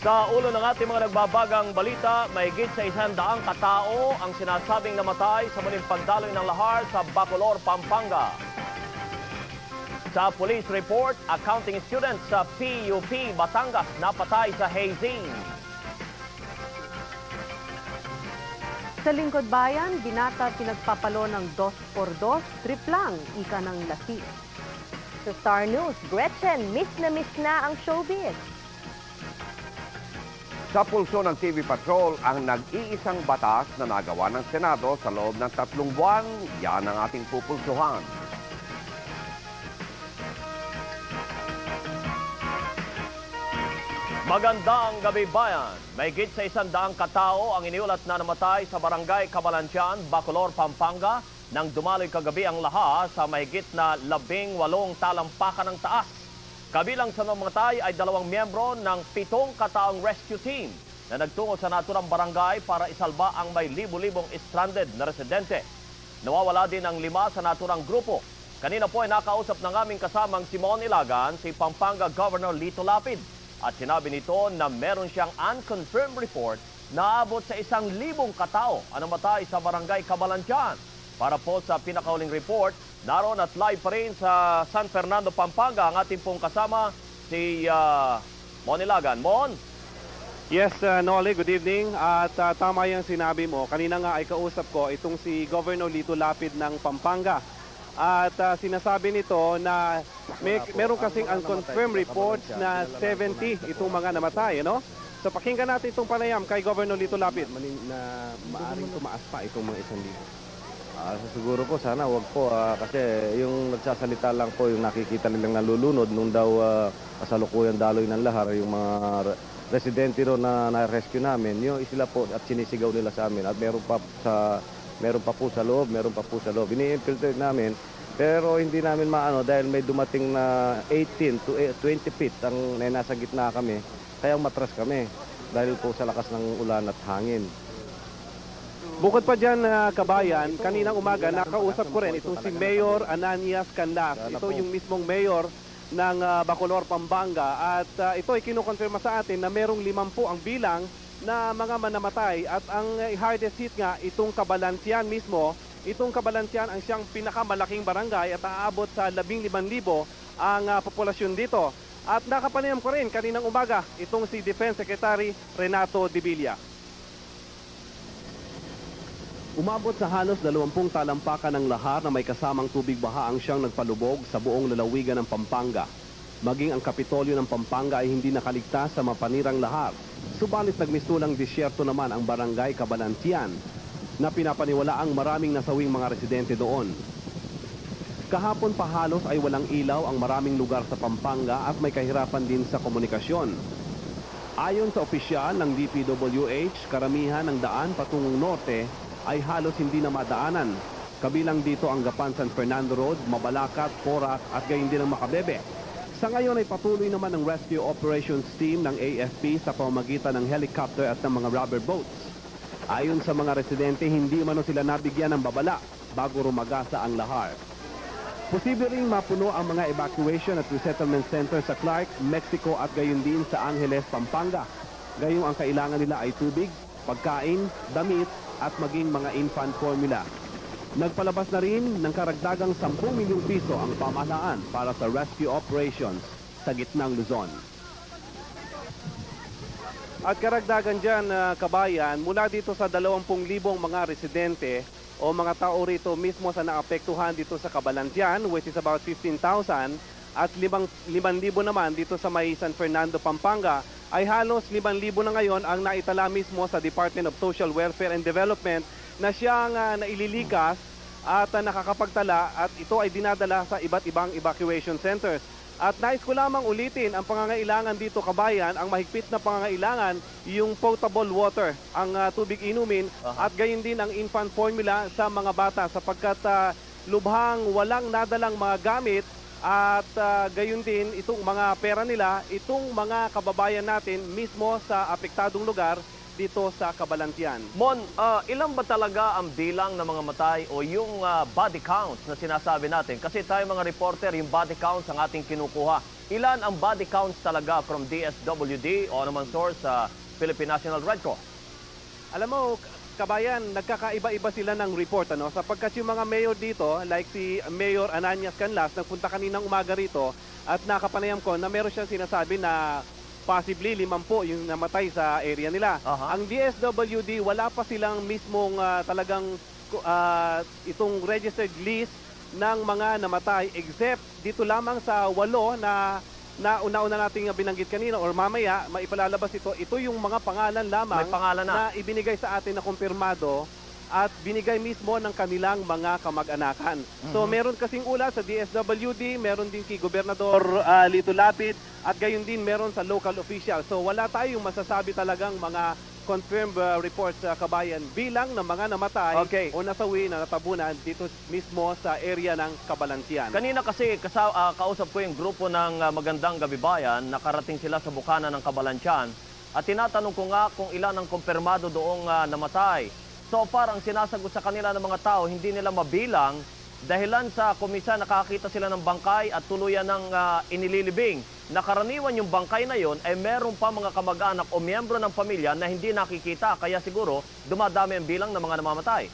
Sa ulo ng ating mga nagbabagang balita, mahigit sa 100 katao ang sinasabing namatay sa muling pagdaloy ng lahar sa Bacolor, Pampanga. Sa police report, accounting student sa PUP Batangas napatay sa hazing. Sa Lingkod Bayan, binata pinagpapalo ng 2x2, trip lang, ika ng lasi. Sa Star News, Gretchen, miss na ang showbiz. Sa pulso ng TV Patrol, ang nag-iisang batas na nagawa ng Senado sa loob ng 3 buwan, yan ang ating pupulsuhan. Magandang gabi bayan. Mahigit sa 100 katao ang iniulat na namatay sa barangay Cabalantian, Bacolor, Pampanga nang dumaloy kagabi ang laha sa mahigit na 18 talampakan ng taas. Kabilang sa namatay ay 2 miyembro ng 7 kataong rescue team na nagtungo sa naturang barangay para isalba ang may libu-libong stranded na residente. Nawawala din ang 5 sa naturang grupo. Kanina po ay nakausap ng aming kasamang Simon Ilagan si Pampanga Governor Lito Lapid at sinabi nito na meron siyang unconfirmed report na abot sa 1,000 katao ang namatay sa barangay Cabalantian. Para po sa pinakauling report, naroon at live pa rin sa San Fernando, Pampanga ang ating pong kasama si Mon Ilagan. Mon? Yes, Noli, good evening. At tama yung sinabi mo. Kanina nga ay kausap ko itong si Governor Lito Lapid ng Pampanga. At sinasabi nito na meron kasing unconfirmed reports na 70 itong mga namatay, no? So pakinggan natin itong panayam kay Governor Lito Lapid. Na maaring tumaas pa itong mga 1,000. Siguro po sana wag po kasi yung nagsasalita lang po yung nakikita nilang nalulunod nung daw kasalukuyan daloy ng lahar yung mga residente ro na na-rescue namin, yung sila po at sinisigaw nila sa amin at meron pa po sa loob, ini-infiltrate namin pero hindi namin maano dahil may dumating na 18 to 20 feet ang nasa gitna kami kaya matras kami dahil po sa lakas ng ulan at hangin. Bukod pa dyan, kabayan, kaninang umaga nakausap ko rin itong si Mayor Ananias Canlas. Ito yung mismong mayor ng Bacolor, Pampanga. At ito ay kinukonfirma sa atin na merong 50 ang bilang na mga manamatay. At ang hardest hit nga, itong Cabalantian mismo. Itong Cabalantian ang siyang pinakamalaking barangay at aabot sa 15,000 ang populasyon dito. At nakapanayam ko rin kaninang umaga itong si Defense Secretary Renato Dibilla. Umabot sa halos 20 talampakan ng lahar na may kasamang tubig baha ang siyang nagpalubog sa buong lalawigan ng Pampanga. Maging ang Kapitolyo ng Pampanga ay hindi nakaligtas sa mapanirang lahar. Subalit nagmistulang disyerto naman ang barangay Cabalantian na pinapaniwalaang maraming nasawing mga residente doon. Kahapon pa halos ay walang ilaw ang maraming lugar sa Pampanga at may kahirapan din sa komunikasyon. Ayon sa opisyal ng DPWH, karamihan ng daan patungong norte ay halos hindi na madaanan. Kabilang dito ang Gapan San Fernando Road, Mabalacat, Porac at gayon din ang Macabebe. Sa ngayon ay patuloy naman ang rescue operations team ng AFP sa pamamagitan ng helicopter at ng mga rubber boats. Ayon sa mga residente, hindi umano sila nabigyan ng babala bago rumagasa ang lahar. Posible ring mapuno ang mga evacuation at resettlement center sa Clark, Mexico at gayon din sa Angeles, Pampanga. Gayong ang kailangan nila ay tubig, pagkain, damit at maging mga infant formula. Nagpalabas na rin ng karagdagang 10 milyong piso ang pamahalaan para sa rescue operations sa gitnang Luzon. At karagdagan dyan, kabayan, mula dito sa 20,000 mga residente o mga tao rito mismo sa naapektuhan dito sa Cabalantian, which is about 15,000, at 5,000 naman dito sa may San Fernando, Pampanga, ay halos 5,000 na ngayon ang naitala mismo sa Department of Social Welfare and Development na siyang naililikas at nakakapagtala at ito ay dinadala sa iba't ibang evacuation centers. At nais ko lamang ulitin ang pangangailangan dito, kabayan, ang mahigpit na pangangailangan, yung potable water, ang tubig inumin, at gayon din ang infant formula sa mga bata sapagkat lubhang walang nadalang mga gamit at gayon din itong mga pera nila, itong mga kababayan natin mismo sa apektadong lugar dito sa Cabalantian. Mon, ilan ba talaga ang bilang ng mga matay o yung body counts na sinasabi natin? Kasi tayo mga reporter, yung body counts ang ating kinukuha. Ilan ang body counts talaga from DSWD o naman source sa Philippine National Red Cross? Alam mo, kabayan, nagkakaiba-iba sila ng report, ano? Sapagkat yung mga mayor dito, like si Mayor Ananias Canlas, nagpunta kaninang umaga rito at nakapanayam ko na meron siyang sinasabi na possibly 50 yung namatay sa area nila. Ang DSWD, wala pa silang mismong talagang itong registered list ng mga namatay except dito lamang sa 8 na una-una nating binanggit kanina or mamaya maipalalabas ito. Ito yung mga pangalan lamang May pangalan na ibinigay sa atin na kumpirmado at binigay mismo ng kanilang mga kamag-anakan. So meron kasing ulat sa DSWD, meron din kay Gobernador Lito Lapid at gayon din meron sa local official. So wala tayong masasabi talagang mga confirmed reports sa kabayan bilang ng mga namatay o nasawi na natabunan dito mismo sa area ng Cabalantian. Kanina kasi kausap ko yung grupo ng Magandang Gabi Bayan, nakarating sila sa bukana ng Cabalantian at tinatanong ko nga kung ilan ang kumpirmado doong namatay. So far, ang sinasagot sa kanila ng mga tao, hindi nila mabilang dahilan sa kumisa nakakita sila ng bangkay at tuluyan ng inililibing. Nakaraniwan yung bangkay na yon ay meron pa mga kamag-anak o miyembro ng pamilya na hindi nakikita. Kaya siguro dumadami ang bilang ng mga namamatay.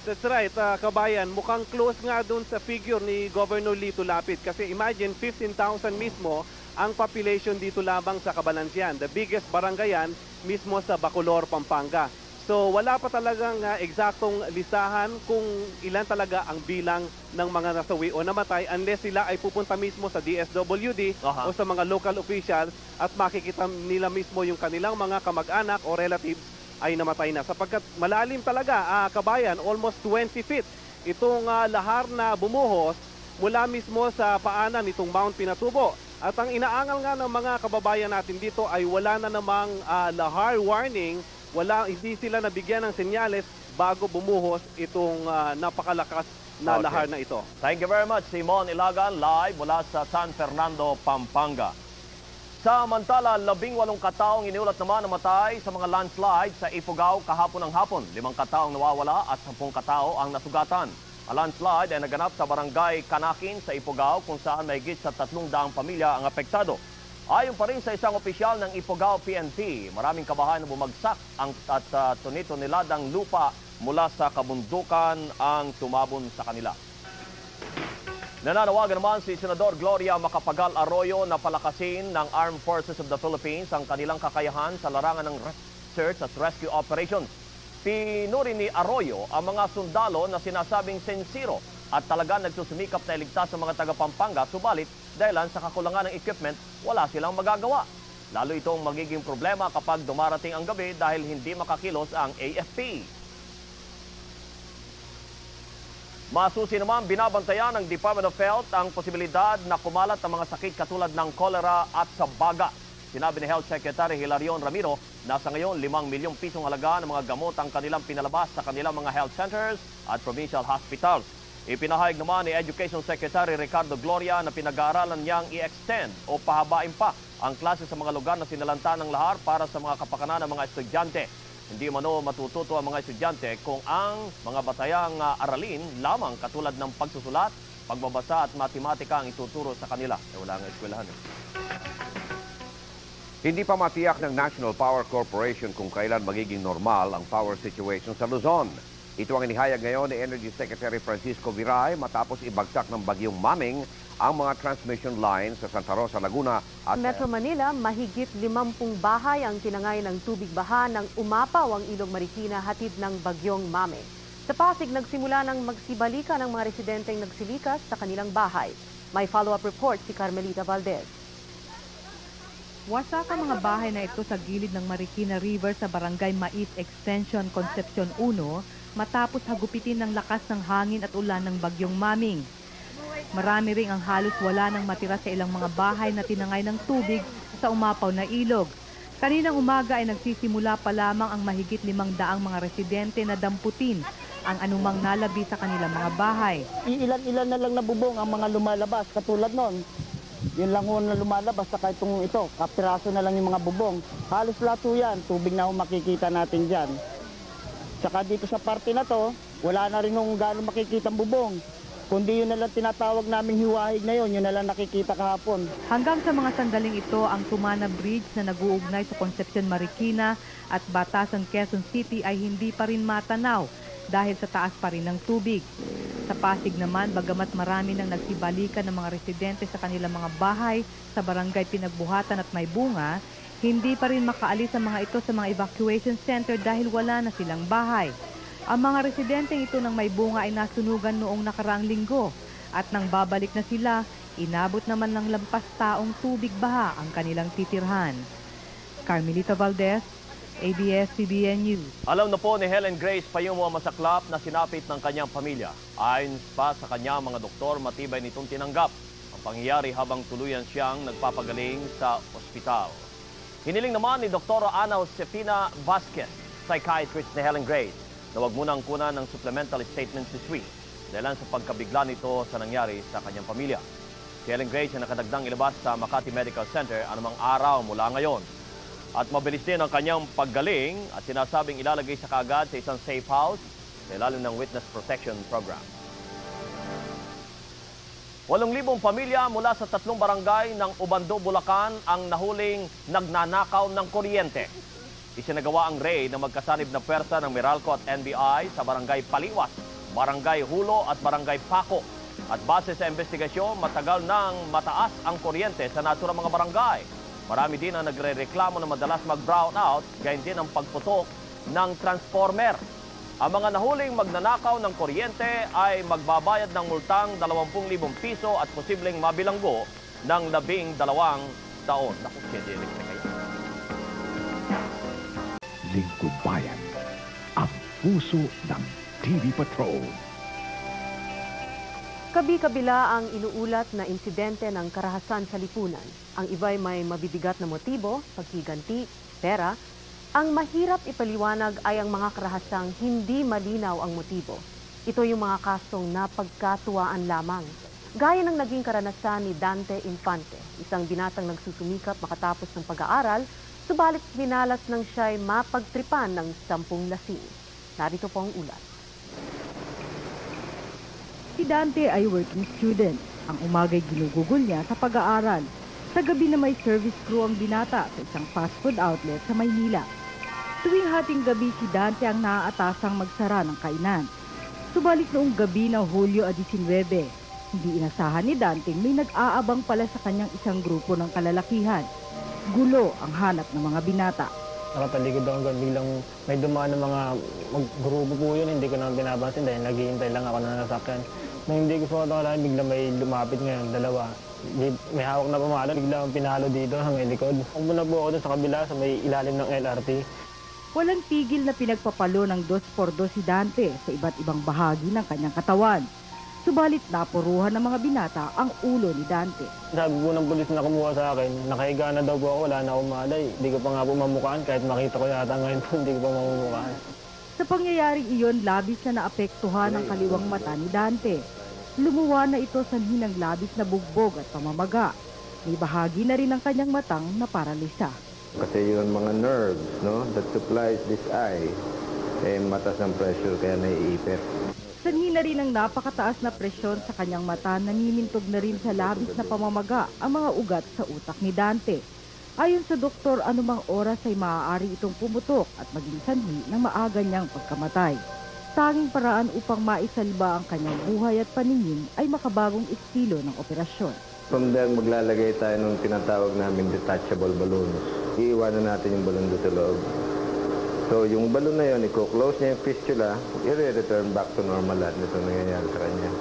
That's right, kabayan. Mukhang close nga dun sa figure ni Governor Lito Lapid. Kasi imagine, 15,000 mismo ang population dito lamang sa Cabalantian. The biggest barangayan mismo sa Bacolor, Pampanga. So wala pa talagang eksaktong listahan kung ilan talaga ang bilang ng mga nasawi o namatay unless sila ay pupunta mismo sa DSWD o sa mga local officials at makikita nila mismo yung kanilang mga kamag-anak o relatives ay namatay na. Sapagkat malalim talaga, kabayan, almost 20 feet itong lahar na bumuhos mula mismo sa paanan nitong Mount Pinatubo. At ang inaangal nga ng mga kababayan natin dito ay wala na namang lahar warning. Hindi sila nabigyan ng senyales bago bumuhos itong napakalakas na lahar na ito. Thank you very much, Simon Ilagan, live mula sa San Fernando, Pampanga. Samantala, 18 kataong iniulat naman namatay sa mga landslide sa Ifugao kahapon ng hapon. 5 kataong nawawala at 10 katao ang nasugatan. Ang landslide ay naganap sa barangay Kanakin sa Ifugao kung saan mahigit sa 300 pamilya ang apektado. Ayon pa rin sa isang opisyal ng Ifugao PNP, maraming kabahayan na bumagsak at tunito-niladang lupa mula sa kabundukan ang tumabon sa kanila. Nananawagan naman si Senador Gloria Macapagal Arroyo na palakasin ng Armed Forces of the Philippines ang kanilang kakayahan sa larangan ng search at rescue operations. Pinuri ni Arroyo ang mga sundalo na sinasabing sensiro at talaga nagsusumikap na iligtas sa mga taga-Pampanga, subalit dahilan sa kakulangan ng equipment, wala silang magagawa. Lalo itong magiging problema kapag dumarating ang gabi dahil hindi makakilos ang AFP. Masusi naman, binabantayan ng Department of Health ang posibilidad na kumalat ang mga sakit katulad ng cholera at sa baga. Sinabi ni Health Secretary Hilarion Ramiro na sa ngayon 5 milyong pisong halaga ng mga gamot ang kanilang pinalabas sa kanilang mga health centers at provincial hospitals. Ipinahayag naman ni Education Secretary Ricardo Gloria na pinag-aaralan niyang i-extend o pahabain pa ang klase sa mga lugar na sinalanta ng lahar para sa mga kapakanan ng mga estudyante. Hindi mano matututo ang mga estudyante kung ang mga batayang aralin lamang katulad ng pagsusulat, pagbabasa at matematika ang ituturo sa kanila. Wala nga eskwelahan. Hindi pa matiyak ng National Power Corporation kung kailan magiging normal ang power situation sa Luzon. Ito ang inihayag ngayon ni Energy Secretary Francisco Viray matapos ibagsak ng bagyong Maming ang mga transmission lines sa Santa Rosa, Laguna at Metro Manila, mahigit 50 bahay ang tinangay ng tubig baha nang umapaw ang Ilog Marikina hatid ng bagyong Maming. Sa Pasig, nagsimula ng magsibalikan ng mga residenteng nagsilikas sa kanilang bahay. May follow-up report si Carmelita Valdez. Wasak ang mga bahay na ito sa gilid ng Marikina River sa Barangay Mais Extension, Concepcion 1 matapos hagupitin ng lakas ng hangin at ulan ng bagyong Maming. Marami ring ang halos wala nang matira sa ilang mga bahay na tinangay ng tubig sa umapaw na ilog. Kaninang umaga ay nagsisimula pa lamang ang mahigit 500 mga residente na damputin ang anumang nalabi sa kanilang mga bahay. Ilan-ilan na lang nabubong ang mga lumalabas katulad nun. Yun lang ho na lumalabas sa kahit ito, kapiraso na lang yung mga bubong. Halos lahat ho yan, tubig na ho makikita natin dyan. Tsaka dito sa parte na to, wala na rin hong gano'ng makikitang bubong. Kundi yun na lang tinatawag naming hiwahig na yun na lang nakikita kahapon. Hanggang sa mga sandaling ito, ang Tumana Bridge na nag-uugnay sa Concepcion Marikina at Batasan, Quezon City ay hindi pa rin matanaw dahil sa taas pa rin ng tubig. Sa Pasig naman, bagamat marami nang nagsibalikan ng mga residente sa kanilang mga bahay sa barangay Pinagbuhatan at Maybunga, hindi pa rin makaalis ang mga ito sa mga evacuation center dahil wala na silang bahay. Ang mga residenteng ito ng Maybunga ay nasunugan noong nakaraang linggo at nang babalik na sila, inabot naman ng lampas taong tubig baha ang kanilang titirhan. Carmelita Valdez, ABS-CBN News. Alam na po ni Helen Grace Payumo ang masaklap na sinapit ng kanyang pamilya. Ayon pa sa kanya mga doktor, matibay nitong tinanggap ang pangyayari habang tuluyan siyang nagpapagaling sa ospital. Hiniling naman ni Dr. Ana Josefina Vasquez, psychiatrist ni Helen Grace, na huwag munang kunan ng supplemental statement this week dahil sa pagkabigla nito sa nangyari sa kanyang pamilya. Si Helen Grace ay nakadagdang ilabas sa Makati Medical Center anumang araw mula ngayon. At mabilis din ang kanyang paggaling at sinasabing ilalagay sa kaagad sa isang safe house sa ilalim ng Witness Protection Program. 8,000 pamilya mula sa 3 barangay ng Ubando, Bulacan ang nahuling nagnanakaw ng kuryente. Isinagawa ang raid na magkasanib na pwersa ng Meralco at NBI sa Barangay Paliwas, Barangay Hulo at Barangay Paco. At base sa investigasyon, matagal nang mataas ang kuryente sa naturang mga barangay. Marami din ang nagre-reklamo na madalas mag-brown out, gayon din ang pagputok ng transformer. Ang mga nahuling magnanakaw ng kuryente ay magbabayad ng multang 20,000 piso at posibleng mabilanggo ng 12 taon. Naku, kedilik na kayo. Lingkod Bayan, ang puso ng TV Patrol. Kabi-kabila ang inuulat na insidente ng karahasan sa lipunan. Ang iba'y may mabibigat na motibo, paghiganti, pera. Ang mahirap ipaliwanag ay ang mga karahasang hindi malinaw ang motibo. Ito yung mga kasong napagkatuwaan lamang. Gaya ng naging karanasan ni Dante Infante, isang binatang nagsusumikap makatapos ng pag-aaral, subalit binalas nang siya'y mapagtripan ng 10 lasing. Narito po ang ulat. Si Dante ay working student. Ang umagay ginugugol niya sa pag-aaral. Sa gabi na may service crew ang binata sa isang fast food outlet sa Maynila. Tuwing hating gabi si Dante ang naaatasang magsara ng kainan. Subalit noong gabi ng Hulyo 19, hindi inasahan ni Dante may nag-aabang pala sa kanyang isang grupo ng kalalakihan. Gulo ang hanap ng mga binata. Nakapaligid ako biglang may dumaan ng mga grupo po yun, hindi ko naman binabansin dahil naghihintay lang ako na nasakyan. Nung hindi ko po ito biglang may lumapit ngayon, dalawa. May hawak na pamalo, biglang pinalo dito sa may likod. Umuna po ako dun sa kabila, sa may ilalim ng LRT. Walang pigil na pinagpapalo ng 2x2 si Dante sa iba't ibang bahagi ng kanyang katawan. Subalit napuruhan ng mga binata ang ulo ni Dante. Sabi po ng pulis na kumuha sa akin, nakahiga na daw po ako, wala na akong malay. Hindi ko pa nga po mamukhaan, kahit makita ko yata ngayon po, hindi ko pa mamukhaan. Sa pangyayaring iyon, labis na naapektuhan ang kaliwang mata ni Dante. Lumuwa na ito sa hinang labis na bugbog at pamamaga. May bahagi na rin ang kanyang matang na paralisa. Kasi yung mga nerves, no, that supplies this eye, matas ng pressure kaya naiipit. Sanhi na rin ang napakataas na presyon sa kanyang mata, naninintog na rin sa labis na pamamaga ang mga ugat sa utak ni Dante. Ayon sa doktor, anumang oras ay maaari itong pumutok at maging sanhi ng maaga niyang pagkamatay. Tanging paraan upang maisalba ang kanyang buhay at paningin ay makabagong estilo ng operasyon. From there, maglalagay tayo ng tinatawag namin detachable balloons. Iiwanan natin yung balloon doon sa loob. So, yung balon na yun, i-close niya yung fistula, i-return back to normal lahat nito nangyayari sa kanya.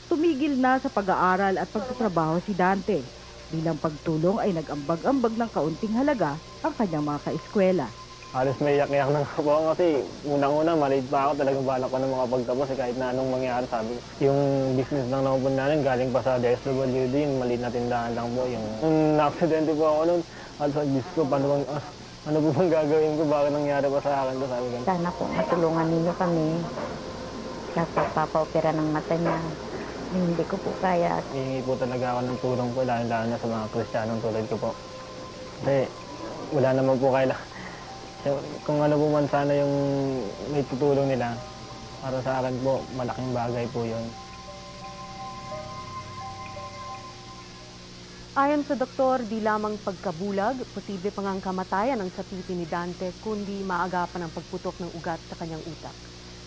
Tumigil na sa pag-aaral at pagtatrabaho si Dante. Bilang pagtulong ay nag-ambag-ambag ng kaunting halaga ang kanyang mga kaeskwela. Halos may iyak-iyak na ako kasi unang-una, maliit pa ako, talagang balak ko na makapagtapos kahit na anong mangyari, sabi. Yung business ng nakapun namin, galing pa sa DSWD, maliit na tindahan lang po. Yung na-aksidente po ako noon, at sa Diyos ko, ano po bang gagawin ko? Bakit nangyari pa sa akin? Sabi ko. Sana po matulungan ninyo kami. Kapag papa-opera ng mata niya. Hindi ko po kaya. Hihingi po talaga ako ng tulong po, lalo na sa mga Kristiyanong tulad ko po. Kasi wala naman po kailangan. Kung ano po man sana yung may tutulong nila, para sa akin po, malaking bagay po yun. Ayon sa doktor, di lamang pagkabulag, posible pang ang kamatayan ng sapiti ni Dante kundi maagapan ang pagputok ng ugat sa kanyang utak.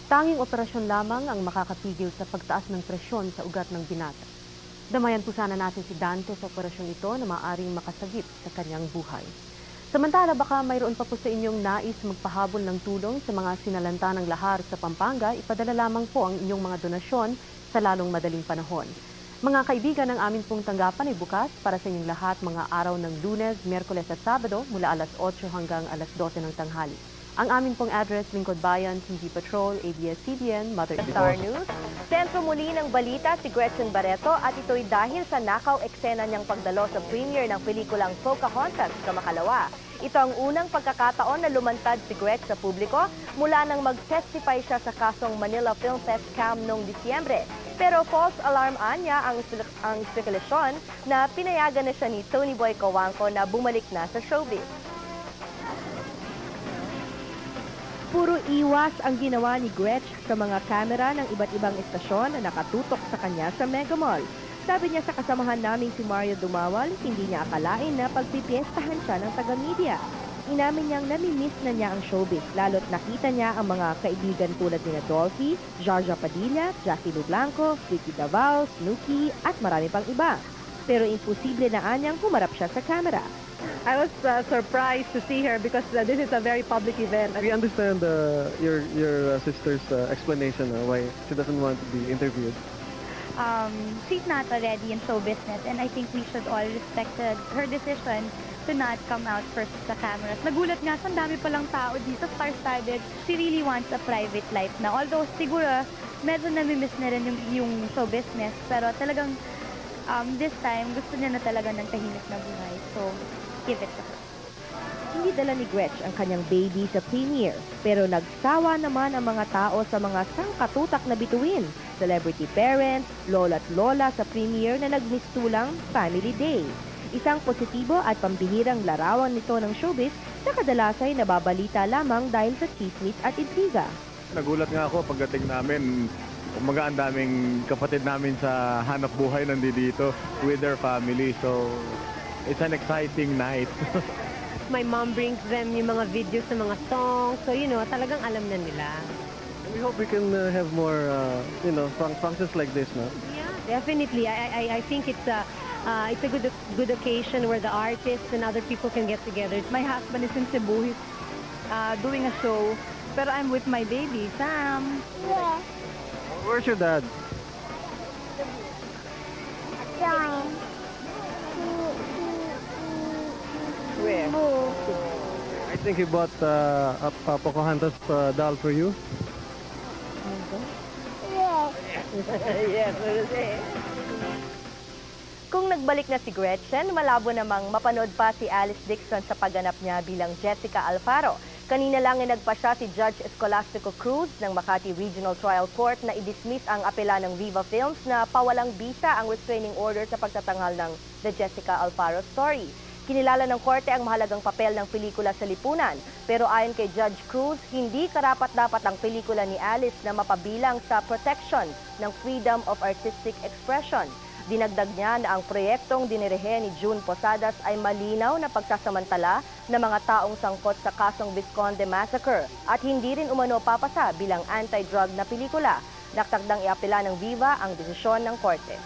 Tanging operasyon lamang ang makakapigil sa pagtaas ng presyon sa ugat ng binata. Damayan po sana natin si Dante sa operasyon ito na maaaring makasagip sa kanyang buhay. Samantala, baka mayroon pa po sa inyong nais magpahabol ng tulong sa mga sinalanta ng lahar sa Pampanga, ipadala lamang po ang inyong mga donasyon sa lalong madaling panahon. Mga kaibigan, ang amin pong tanggapan ay bukas para sa inyong lahat mga araw ng Lunes, Miyerkules at Sabado mula alas 8 hanggang alas 12 ng tanghali. Ang amin pong address, Lingkod Bayan, TV Patrol, ABS-CBN, Mother Star News. Sentro muli ng balita si Gretchen Barreto at ito'y dahil sa nakaw eksena niyang pagdalo sa premiere ng pelikulang Pocahontas sa Makalawa. Ito ang unang pagkakataon na lumantad si Gretch sa publiko mula nang mag-testify siya sa kasong Manila Film Fest scam noong Disyembre. Pero false alarm anya ang spekulasyon na pinayagan na siya ni Tony Boy Cojuangco na bumalik na sa showbiz. Puro iwas ang ginawa ni Gretch sa mga kamera ng iba't ibang istasyon na nakatutok sa kanya sa Mega Mall. Sabi niya sa kasamahan naming si Mario Dumawal, hindi niya akalain na pagpipiestahan siya ng taga-media. Inamin niyang namimiss na niya ang showbiz, lalo't nakita niya ang mga kaibigan tulad ni Dolphy, Jarja Padilla, Jackie Lu Blanco, Ricky Davao, Snooki at marami pang iba. Pero imposible na anyang humarap siya sa camera. I was surprised to see her because this is a very public event. We understand your sister's explanation why she doesn't want to be interviewed. She's not already in show business, and I think we should all respect her decision to not come out first sa cameras. Nagulat nga, ang dami palang tao dito, star-studded. She really wants a private life na. Although siguro, medyo namimiss na rin yung show business, pero talagang this time, gusto niya na talaga ng tahimik na buhay. So, give it to her. Hindi dala ni Gretch ang kanyang baby sa premiere, pero nagsawa naman ang mga tao sa mga sangkatutak na bituin, celebrity parents, lola at lola sa premiere na nagmistulang Family Day. Isang positibo at pambihirang larawan nito ng showbiz na kadalas ay nababalita lamang dahil sa chismis at intriga. Nagulat nga ako pagdating namin, umaga ang daming kapatid namin sa hanap buhay nandito with their family. So, it's an exciting night. My mom brings them yung mga videos sa mga songs. So, talagang alam na nila. We hope we can have more, functions like this, no? Yeah, definitely. I think it's a good occasion where the artists and other people can get together. My husband is in Cebu. He's doing a show. Pero I'm with my baby, Sam. Yeah. Where's your dad? John. Where? I think he bought a Pocahontas doll for you. Yes. Yes, what is it? Kung nagbalik na si Gretchen, malabo namang mapanood pa si Alice Dixon sa pagganap niya bilang Jessica Alfaro. Kanina lang ay nagpasya si Judge Escolastico Cruz ng Makati Regional Trial Court na i-dismiss ang apela ng Viva Films na pawalang bisa ang restraining order sa pagtatanghal ng The Jessica Alfaro Story. Kinilala ng korte ang mahalagang papel ng pelikula sa lipunan. Pero ayon kay Judge Cruz, hindi karapat-dapat ang pelikula ni Alice na mapabilang sa protection ng freedom of artistic expression. Dinagdag niya na ang proyektong dinirehe ni June Posadas ay malinaw na pagsasamantala ng mga taong sangkot sa kasong Visconde Massacre at hindi rin umano papasa bilang anti-drug na pelikula. Naktakdang iapela ng Viva ang desisyon ng korte.